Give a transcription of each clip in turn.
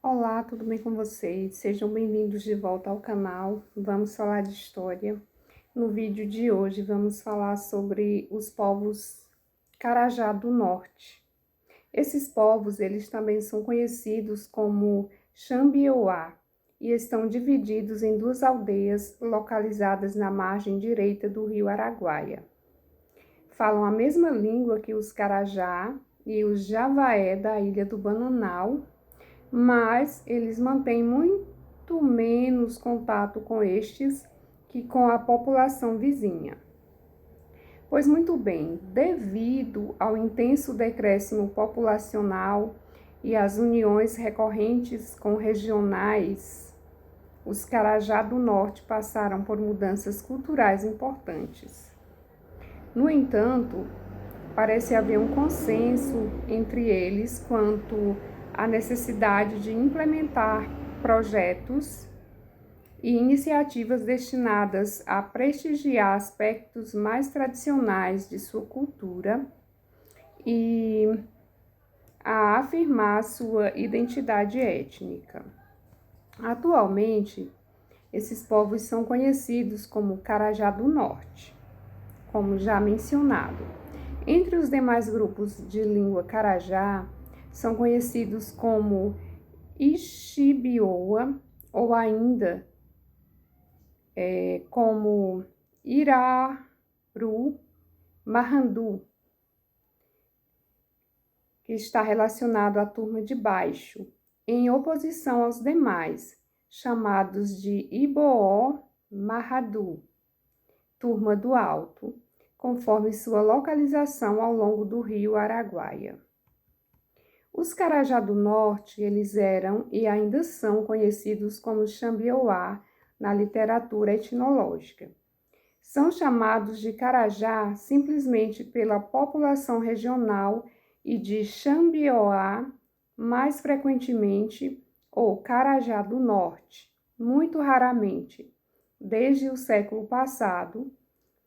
Olá, tudo bem com vocês? Sejam bem-vindos de volta ao canal. Vamos falar de história. No vídeo de hoje vamos falar sobre os povos Carajá do Norte. Esses povos, eles também são conhecidos como Xambioá e estão divididos em duas aldeias localizadas na margem direita do rio Araguaia. Falam a mesma língua que os Carajá e os Javaé da ilha do Bananal, mas eles mantêm muito menos contato com estes que com a população vizinha. Pois muito bem, devido ao intenso decréscimo populacional e às uniões recorrentes com regionais, os Carajá do Norte passaram por mudanças culturais importantes. No entanto, parece haver um consenso entre eles quanto à necessidade de implementar projetos e iniciativas destinadas a prestigiar aspectos mais tradicionais de sua cultura e a afirmar sua identidade étnica. Atualmente, esses povos são conhecidos como Carajá do Norte, como já mencionado. Entre os demais grupos de língua Carajá, são conhecidos como Ixibioa ou ainda como Iraru Mahandu, que está relacionado à turma de baixo, em oposição aos demais, chamados de Iboó Mahadu, turma do alto, conforme sua localização ao longo do rio Araguaia. Os Carajá do Norte, eles eram e ainda são conhecidos como Xambioá na literatura etnológica. São chamados de Carajá simplesmente pela população regional e de Xambioá mais frequentemente, ou Carajá do Norte, muito raramente, desde o século passado,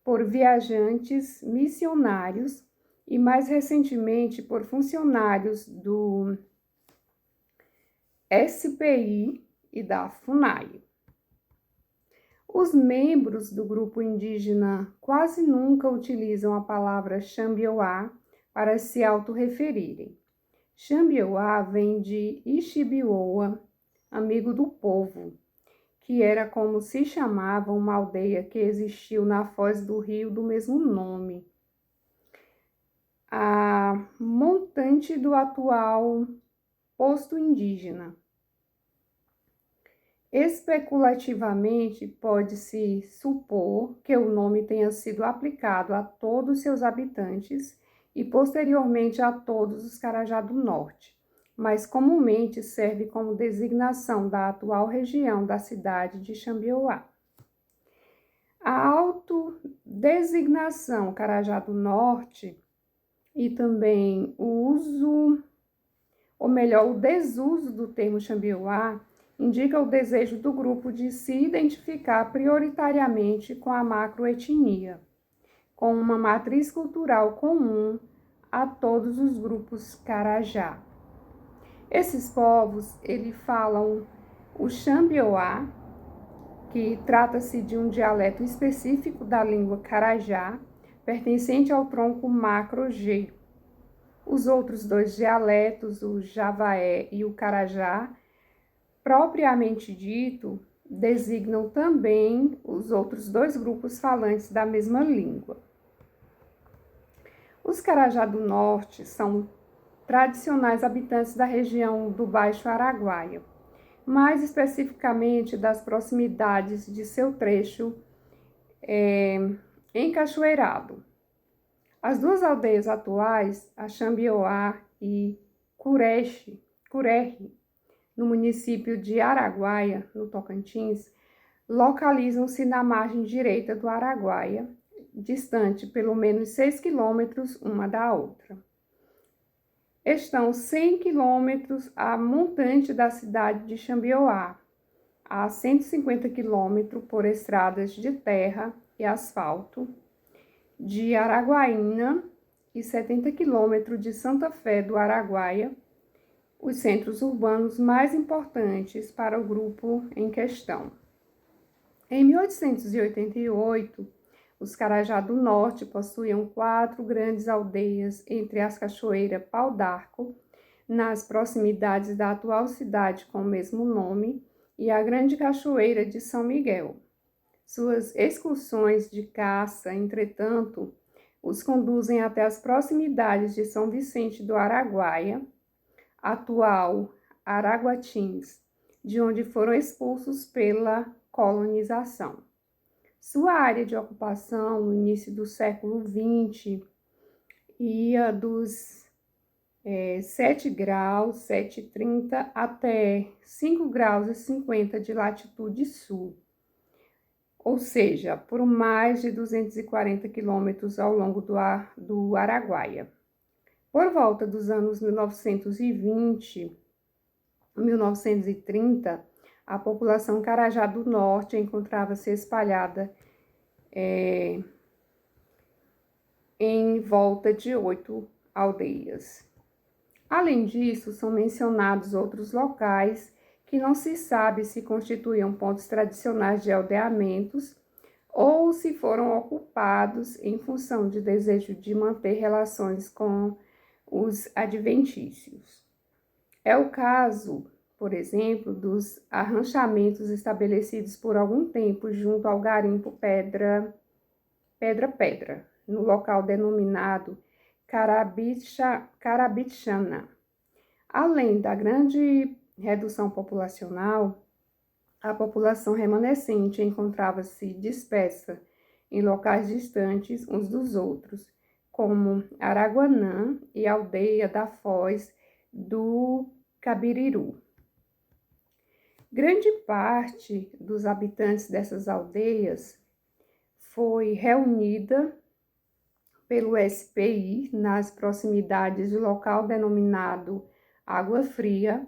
por viajantes missionários e mais recentemente por funcionários do SPI e da FUNAI. Os membros do grupo indígena quase nunca utilizam a palavra Xambioá para se autorreferirem. Xambioá vem de Ixibioa, amigo do povo, que era como se chamava uma aldeia que existiu na foz do rio do mesmo nome, a montante do atual posto indígena. Especulativamente, pode-se supor que o nome tenha sido aplicado a todos seus habitantes e posteriormente a todos os Carajá do Norte, mas comumente serve como designação da atual região da cidade de Xambioá. A autodesignação Carajá do Norte e também o desuso do termo Xambioá indica o desejo do grupo de se identificar prioritariamente com a macroetnia, com uma matriz cultural comum a todos os grupos Carajá. Esses povos, eles falam o Xambioá, que trata-se de um dialeto específico da língua Carajá, pertencente ao tronco macro-G. Os outros dois dialetos, o Javaé e o Carajá, propriamente dito, designam também os outros dois grupos falantes da mesma língua. Os Carajá do Norte são tradicionais habitantes da região do Baixo Araguaia, mais especificamente das proximidades de seu trecho encachoeirado. As duas aldeias atuais, a Xambioá e Curehe, no município de Araguaia, no Tocantins, localizam-se na margem direita do Araguaia, distante pelo menos 6 quilômetros uma da outra. Estão 100 quilômetros a montante da cidade de Xambioá, a 150 quilômetros por estradas de terra e asfalto, de Araguaína e 70 quilômetros de Santa Fé do Araguaia, os centros urbanos mais importantes para o grupo em questão. Em 1888, os Carajá do Norte possuíam 4 grandes aldeias entre as cachoeiras Pau d'Arco, nas proximidades da atual cidade com o mesmo nome, e a Grande Cachoeira de São Miguel. Suas excursões de caça, entretanto, os conduzem até as proximidades de São Vicente do Araguaia, atual Araguatins, de onde foram expulsos pela colonização. Sua área de ocupação no início do século XX ia dos 7 graus, 7,30 até 5 graus e 50 de latitude sul, ou seja, por mais de 240 quilômetros ao longo do Araguaia. Por volta dos anos 1920, 1930, a população Carajá do Norte encontrava-se espalhada em volta de 8 aldeias. Além disso, são mencionados outros locais que não se sabe se constituíam pontos tradicionais de aldeamentos ou se foram ocupados em função de desejo de manter relações com os adventícios. É o caso, por exemplo, dos arranchamentos estabelecidos por algum tempo junto ao garimpo Pedra, no local denominado Carabixana. Além da grande redução populacional, a população remanescente encontrava-se dispersa em locais distantes uns dos outros, como Araguanã e a aldeia da Foz do Cabiriru. Grande parte dos habitantes dessas aldeias foi reunida pelo SPI nas proximidades do local denominado Água Fria,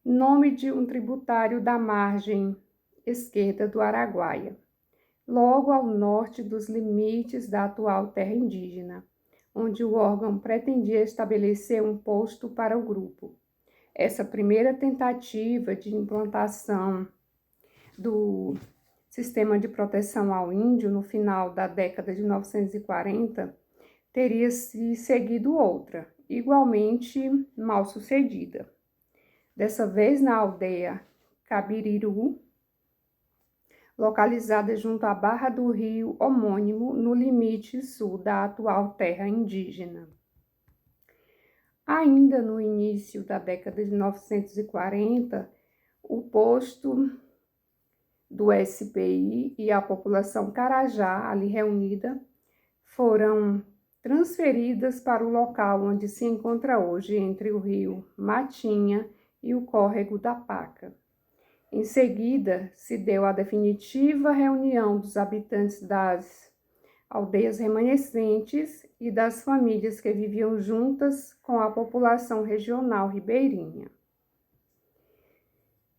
nome de um tributário da margem esquerda do Araguaia, logo ao norte dos limites da atual terra indígena, onde o órgão pretendia estabelecer um posto para o grupo. Essa primeira tentativa de implantação do sistema de proteção ao índio no final da década de 1940 teria se seguido outra, igualmente mal sucedida. Dessa vez na aldeia Cabiriru, localizada junto à barra do rio homônimo, no limite sul da atual terra indígena. Ainda no início da década de 1940, o posto do SPI e a população Carajá, ali reunida, foram transferidas para o local onde se encontra hoje, entre o rio Matinha e o córrego da Paca. Em seguida, se deu a definitiva reunião dos habitantes das aldeias remanescentes e das famílias que viviam juntas com a população regional ribeirinha.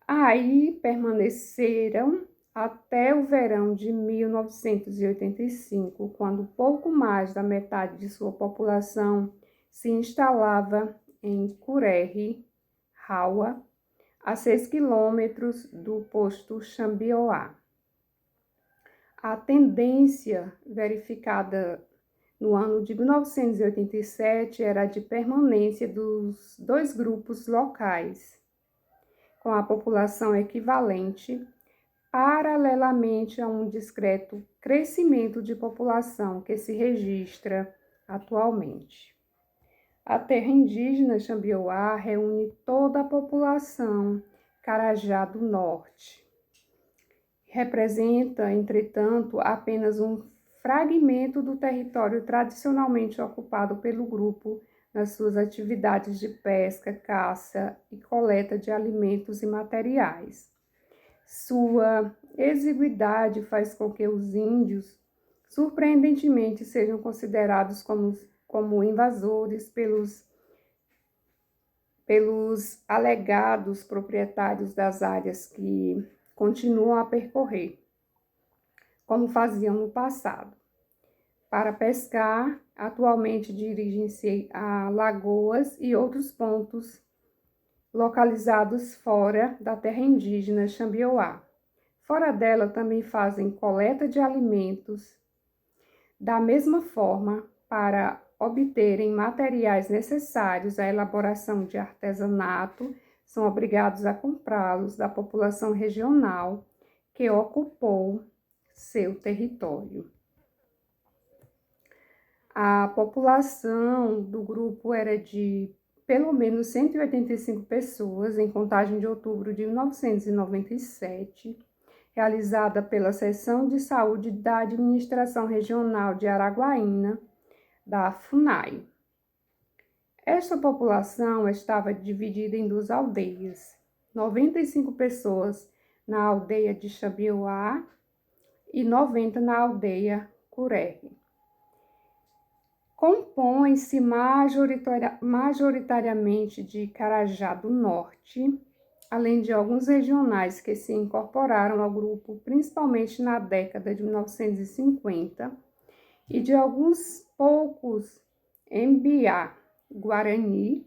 Aí permaneceram até o verão de 1985, quando pouco mais da metade de sua população se instalava em Curerri, Raua, a 6 quilômetros do posto Xambioá. A tendência verificada no ano de 1987 era de permanência dos 2 grupos locais, com a população equivalente, paralelamente a um discreto crescimento de população que se registra atualmente. A terra indígena Xambioá reúne toda a população Carajá do Norte. Representa, entretanto, apenas um fragmento do território tradicionalmente ocupado pelo grupo nas suas atividades de pesca, caça e coleta de alimentos e materiais. Sua exiguidade faz com que os índios, surpreendentemente, sejam considerados como invasores pelos alegados proprietários das áreas que continuam a percorrer, como faziam no passado. Para pescar, atualmente dirigem-se a lagoas e outros pontos localizados fora da terra indígena Xambioá. Fora dela também fazem coleta de alimentos. Da mesma forma, para obterem materiais necessários à elaboração de artesanato, são obrigados a comprá-los da população regional que ocupou seu território. A população do grupo era de pelo menos 185 pessoas, em contagem de outubro de 1997, realizada pela Seção de Saúde da Administração Regional de Araguaína, da FUNAI. Esta população estava dividida em duas aldeias, 95 pessoas na aldeia de Xambioá e 90 na aldeia Curerre. Compõe-se majoritariamente de Carajá do Norte, além de alguns regionais que se incorporaram ao grupo principalmente na década de 1950, e de alguns poucos Mbiá Guarani,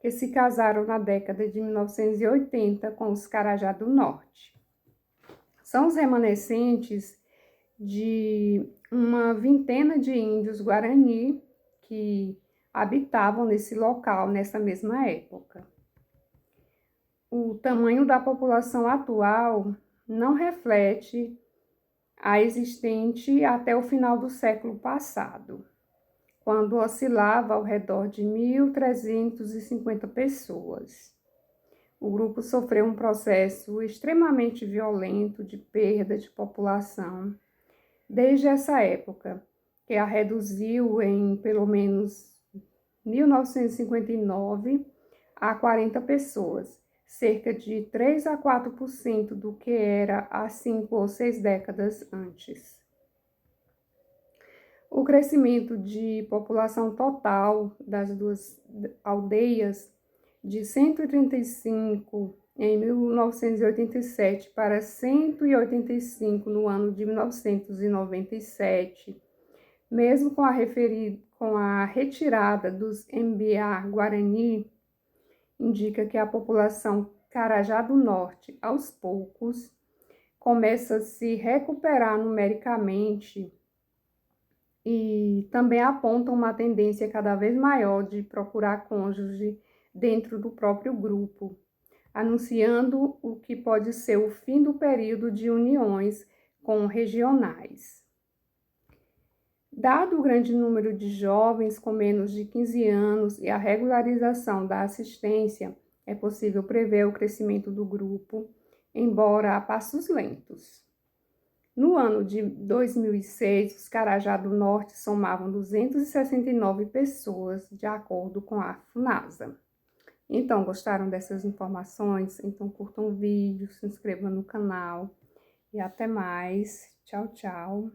que se casaram na década de 1980 com os Carajá do Norte. São os remanescentes de uma vintena de índios Guarani que habitavam nesse local nessa mesma época. O tamanho da população atual não reflete a existente até o final do século passado, quando oscilava ao redor de 1.350 pessoas. O grupo sofreu um processo extremamente violento de perda de população desde essa época, que a reduziu em pelo menos 1959 a 40 pessoas, cerca de 3 a 4% do que era há 5 ou 6 décadas antes. O crescimento de população total das duas aldeias, de 135 em 1987 para 185 no ano de 1997, mesmo com a retirada dos Mbiá Guarani, indica que a população Carajá do Norte, aos poucos, começa a se recuperar numericamente e também aponta uma tendência cada vez maior de procurar cônjuge dentro do próprio grupo, anunciando o que pode ser o fim do período de uniões com regionais. Dado o grande número de jovens com menos de 15 anos e a regularização da assistência, é possível prever o crescimento do grupo, embora a passos lentos. No ano de 2006, os Carajá do Norte somavam 269 pessoas, de acordo com a FUNASA. Então, gostaram dessas informações? Então, curtam o vídeo, se inscrevam no canal e até mais. Tchau, tchau.